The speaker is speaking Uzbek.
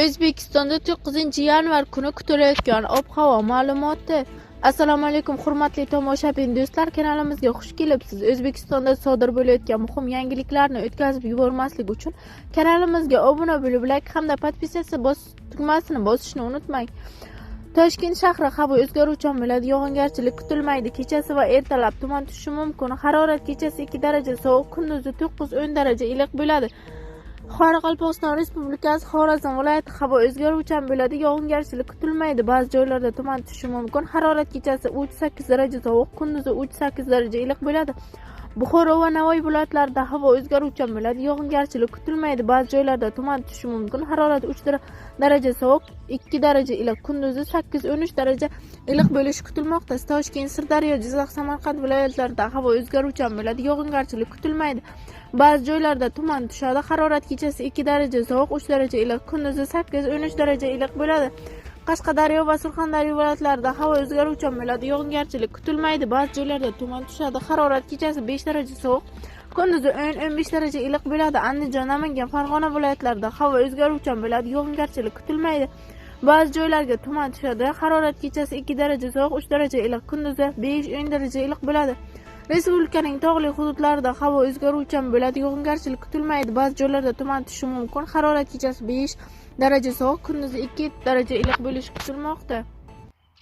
O'zbekistonda 9-yanvar kuni kutilayotgan ob-havo ma'lumoti. Assalomu alaykum hurmatli tomoshabin do'stlar, kanalimizga xush kelibsiz. O'zbekistonda sodir bo'layotgan muhim yangiliklarni o'tkazib yubormaslik uchun kanalimizga obuna bo'lib, like hamda podpisatsiya tugmasini bosishni unutmang. Toshkent shahri havo o'zgaruvchan bo'ladi, yog'ingarchilik kutilmaydi. Kechasi va ertalab tuman tushishi mumkin. Harorat kechasi 2 daraja sovuq, kunduzi 9-10 daraja iliq bo'ladi. Qoraqalpog'iston Respublikasi Xorazm viloyati havo o'zgaruvchan bo'ladi, yog'ingarchilik kutilmaydi. Ba'zi joylarda tuman tushishi mumkin. Harorat kechasi 3-8 daraja sovuq, kunduzi 3-8 daraja iliq bo'ladi. Buxoro va Navoiy viloyatlarida havo o'zgaruvchan bo'ladi, yog'ingarchilik kutilmaydi. Ba'zi joylarda tuman tushishi mumkin. Harorat 3 daraja sovuq, 2 daraja iliq, kunduzi 8-13 daraja iliq bo'lishi kutilmoqda. Toshkent, Sirdaryo, Jizzax, Samarqand viloyatlarida havo o'zgaruvchan bo'ladi, yog'ingarchilik kutilmaydi. Ba'zi joylarda tuman tushadi. Harorat kechasi 2 daraja sovuq, 3 daraja iliq, kunduzi 8-13 daraja iliq bo'ladi. Qashqadaryo va Surxondaryo viloyatlarida havo o'zgaruvchan bo'ladi, yog'ingarchilik kutilmaydi. Ba'zi joylarda tuman tushadi. Harorat kechasi 5 daraja sovuq, kunduzi 10-15 daraja iliq bo'ladi. Andijon, Namangan, Farg'ona viloyatlarida havo o'zgaruvchan bo'ladi, yog'ingarchilik kutilmaydi. Ba'zi joylarga tuman tushadi. Harorat kechasi 2 daraja sovuq, 3 daraja iliq, kunduzi 5-10 daraja iliq bo'ladi. Respublikaning tog'li hududlarida havo o'zgaruvchan bo'ladi, yog'ingarchilik kutilmaydi. Ba'zi joylarda tuman tushishi mumkin. Harorat kechasi 5 daraja sovuq, kunduzi 2 daraja iliq bo'lishi kutilmoqda.